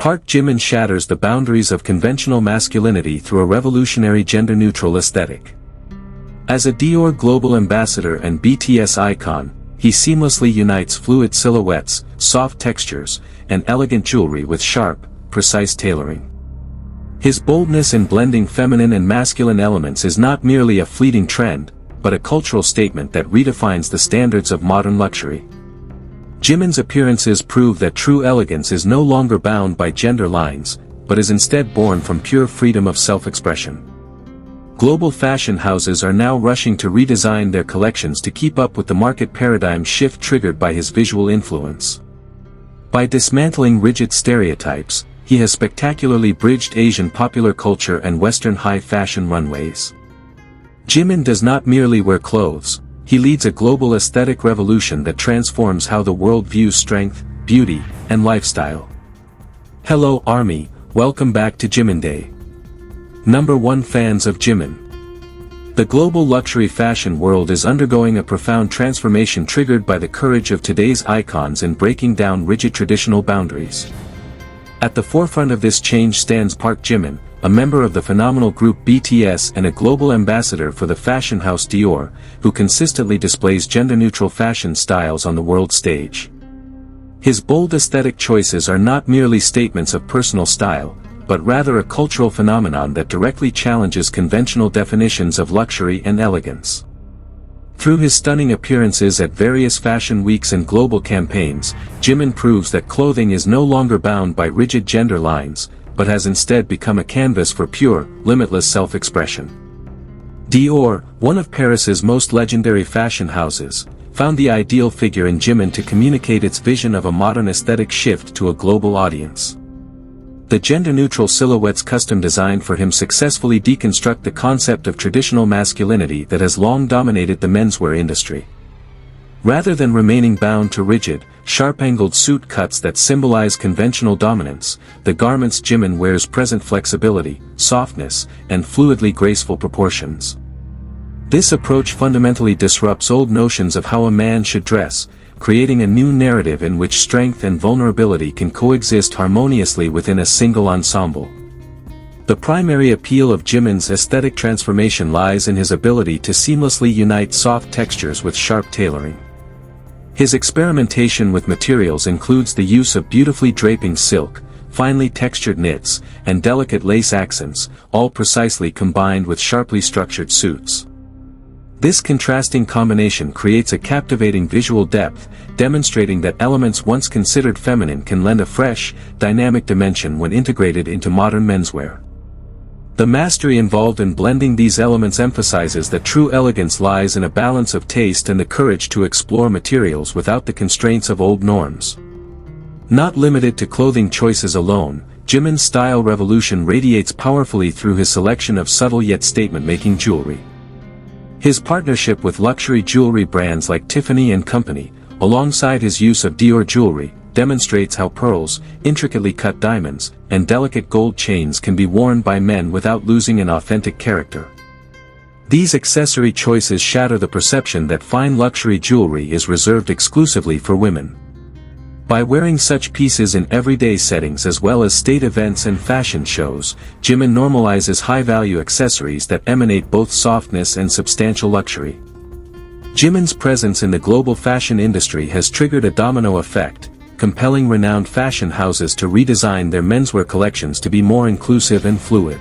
Park Jimin shatters the boundaries of conventional masculinity through a revolutionary gender-neutral aesthetic. As a Dior global ambassador and BTS icon, he seamlessly unites fluid silhouettes, soft textures, and elegant jewelry with sharp, precise tailoring. His boldness in blending feminine and masculine elements is not merely a fleeting trend, but a cultural statement that redefines the standards of modern luxury. Jimin's appearances prove that true elegance is no longer bound by gender lines, but is instead born from pure freedom of self-expression. Global fashion houses are now rushing to redesign their collections to keep up with the market paradigm shift triggered by his visual influence. By dismantling rigid stereotypes, he has spectacularly bridged Asian popular culture and Western high fashion runways. Jimin does not merely wear clothes, he leads a global aesthetic revolution that transforms how the world views strength, beauty, and lifestyle. Hello Army, welcome back to Jimin Day. Number 1 Fans of Jimin. The global luxury fashion world is undergoing a profound transformation triggered by the courage of today's icons in breaking down rigid traditional boundaries. At the forefront of this change stands Park Jimin, a member of the phenomenal group BTS and a global ambassador for the fashion house Dior, who consistently displays gender-neutral fashion styles on the world stage. His bold aesthetic choices are not merely statements of personal style, but rather a cultural phenomenon that directly challenges conventional definitions of luxury and elegance. Through his stunning appearances at various fashion weeks and global campaigns, Jimin proves that clothing is no longer bound by rigid gender lines, but has instead become a canvas for pure, limitless self-expression. Dior, one of Paris's most legendary fashion houses, found the ideal figure in Jimin to communicate its vision of a modern aesthetic shift to a global audience. The gender-neutral silhouettes custom designed for him successfully deconstruct the concept of traditional masculinity that has long dominated the menswear industry. Rather than remaining bound to rigid, sharp-angled suit cuts that symbolize conventional dominance, the garments Jimin wears present flexibility, softness, and fluidly graceful proportions. This approach fundamentally disrupts old notions of how a man should dress, creating a new narrative in which strength and vulnerability can coexist harmoniously within a single ensemble. The primary appeal of Jimin's aesthetic transformation lies in his ability to seamlessly unite soft textures with sharp tailoring. His experimentation with materials includes the use of beautifully draping silk, finely textured knits, and delicate lace accents, all precisely combined with sharply structured suits. This contrasting combination creates a captivating visual depth, demonstrating that elements once considered feminine can lend a fresh, dynamic dimension when integrated into modern menswear. The mastery involved in blending these elements emphasizes that true elegance lies in a balance of taste and the courage to explore materials without the constraints of old norms. Not limited to clothing choices alone, Jimin's style revolution radiates powerfully through his selection of subtle yet statement-making jewelry. His partnership with luxury jewelry brands like Tiffany and Company, alongside his use of Dior jewelry, demonstrates how pearls, intricately cut diamonds, and delicate gold chains can be worn by men without losing an authentic character. These accessory choices shatter the perception that fine luxury jewelry is reserved exclusively for women. By wearing such pieces in everyday settings as well as state events and fashion shows, Jimin normalizes high-value accessories that emanate both softness and substantial luxury. Jimin's presence in the global fashion industry has triggered a domino effect, compelling renowned fashion houses to redesign their menswear collections to be more inclusive and fluid.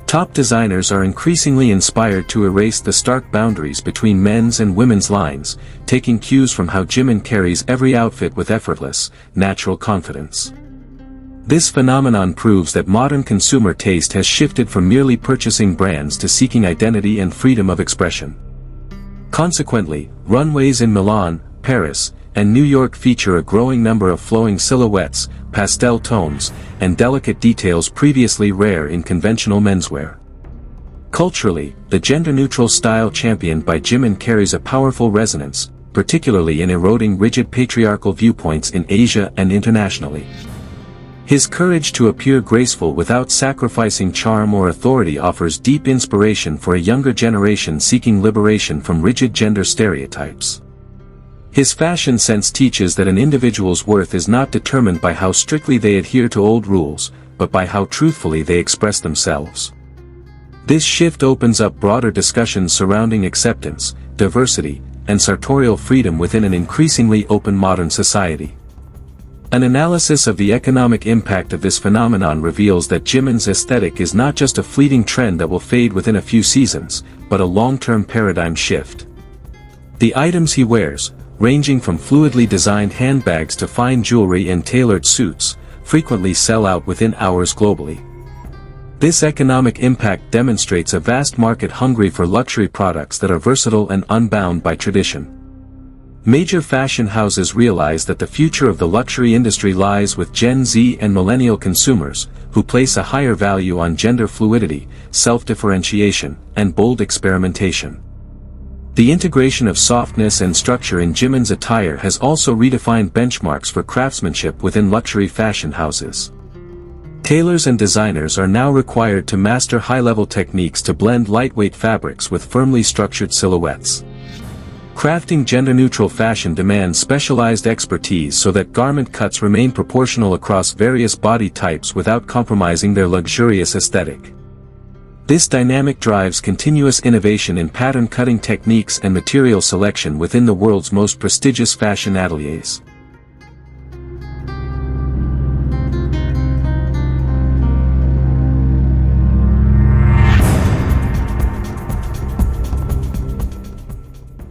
Top designers are increasingly inspired to erase the stark boundaries between men's and women's lines, taking cues from how Jimin carries every outfit with effortless, natural confidence. This phenomenon proves that modern consumer taste has shifted from merely purchasing brands to seeking identity and freedom of expression. Consequently, runways in Milan, Paris, and New York feature a growing number of flowing silhouettes, pastel tones, and delicate details previously rare in conventional menswear. Culturally, the gender-neutral style championed by Jimin carries a powerful resonance, particularly in eroding rigid patriarchal viewpoints in Asia and internationally. His courage to appear graceful without sacrificing charm or authority offers deep inspiration for a younger generation seeking liberation from rigid gender stereotypes. His fashion sense teaches that an individual's worth is not determined by how strictly they adhere to old rules, but by how truthfully they express themselves. This shift opens up broader discussions surrounding acceptance, diversity, and sartorial freedom within an increasingly open modern society. An analysis of the economic impact of this phenomenon reveals that Jimin's aesthetic is not just a fleeting trend that will fade within a few seasons, but a long-term paradigm shift. The items he wears, ranging from fluidly designed handbags to fine jewelry and tailored suits, frequently sell out within hours globally. This economic impact demonstrates a vast market hungry for luxury products that are versatile and unbound by tradition. Major fashion houses realize that the future of the luxury industry lies with Gen Z and millennial consumers, who place a higher value on gender fluidity, self-differentiation, and bold experimentation. The integration of softness and structure in Jimin's attire has also redefined benchmarks for craftsmanship within luxury fashion houses. Tailors and designers are now required to master high-level techniques to blend lightweight fabrics with firmly structured silhouettes. Crafting gender-neutral fashion demands specialized expertise so that garment cuts remain proportional across various body types without compromising their luxurious aesthetic. This dynamic drives continuous innovation in pattern-cutting techniques and material selection within the world's most prestigious fashion ateliers.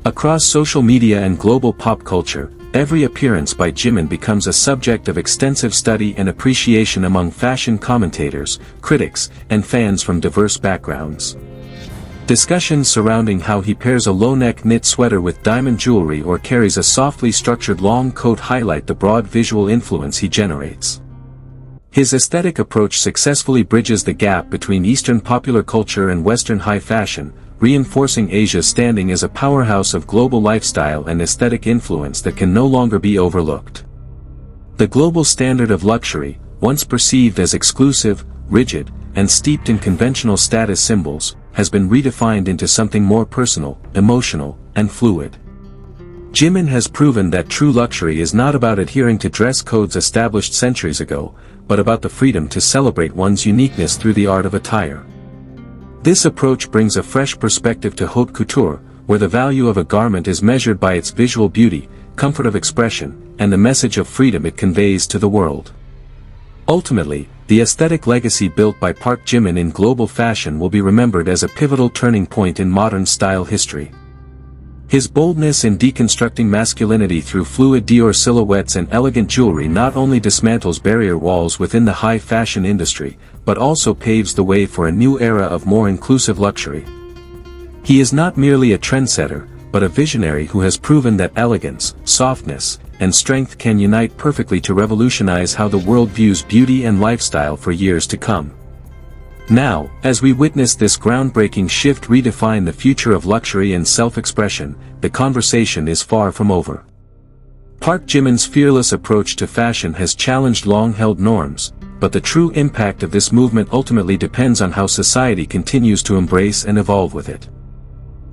Across social media and global pop culture, every appearance by Jimin becomes a subject of extensive study and appreciation among fashion commentators, critics, and fans from diverse backgrounds. Discussions surrounding how he pairs a low-neck knit sweater with diamond jewelry or carries a softly structured long coat highlight the broad visual influence he generates. His aesthetic approach successfully bridges the gap between Eastern popular culture and Western high fashion, reinforcing Asia's standing as a powerhouse of global lifestyle and aesthetic influence that can no longer be overlooked. The global standard of luxury, once perceived as exclusive, rigid, and steeped in conventional status symbols, has been redefined into something more personal, emotional, and fluid. Jimin has proven that true luxury is not about adhering to dress codes established centuries ago, but about the freedom to celebrate one's uniqueness through the art of attire. This approach brings a fresh perspective to haute couture, where the value of a garment is measured by its visual beauty, comfort of expression, and the message of freedom it conveys to the world. Ultimately, the aesthetic legacy built by Park Jimin in global fashion will be remembered as a pivotal turning point in modern style history. His boldness in deconstructing masculinity through fluid Dior silhouettes and elegant jewelry not only dismantles barrier walls within the high fashion industry, but also paves the way for a new era of more inclusive luxury. He is not merely a trendsetter, but a visionary who has proven that elegance, softness, and strength can unite perfectly to revolutionize how the world views beauty and lifestyle for years to come. Now, as we witness this groundbreaking shift redefine the future of luxury and self-expression, the conversation is far from over. Park Jimin's fearless approach to fashion has challenged long-held norms, but the true impact of this movement ultimately depends on how society continues to embrace and evolve with it.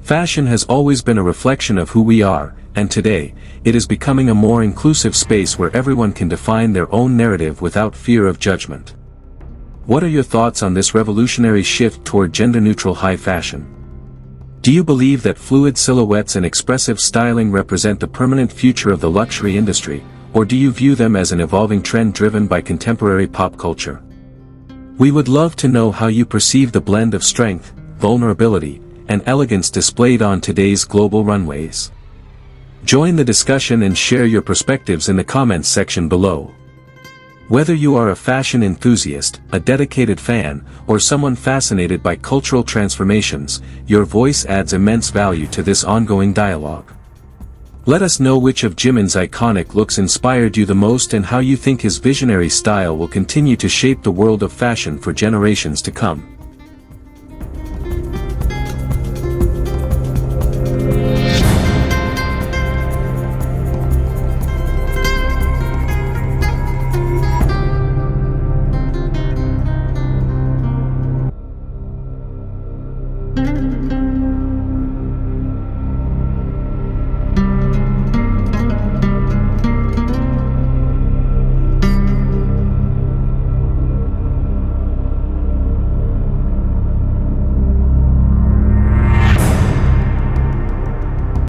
Fashion has always been a reflection of who we are, and today, it is becoming a more inclusive space where everyone can define their own narrative without fear of judgment. What are your thoughts on this revolutionary shift toward gender-neutral high fashion? Do you believe that fluid silhouettes and expressive styling represent the permanent future of the luxury industry, or do you view them as an evolving trend driven by contemporary pop culture? We would love to know how you perceive the blend of strength, vulnerability, and elegance displayed on today's global runways. Join the discussion and share your perspectives in the comments section below. Whether you are a fashion enthusiast, a dedicated fan, or someone fascinated by cultural transformations, your voice adds immense value to this ongoing dialogue. Let us know which of Jimin's iconic looks inspired you the most and how you think his visionary style will continue to shape the world of fashion for generations to come.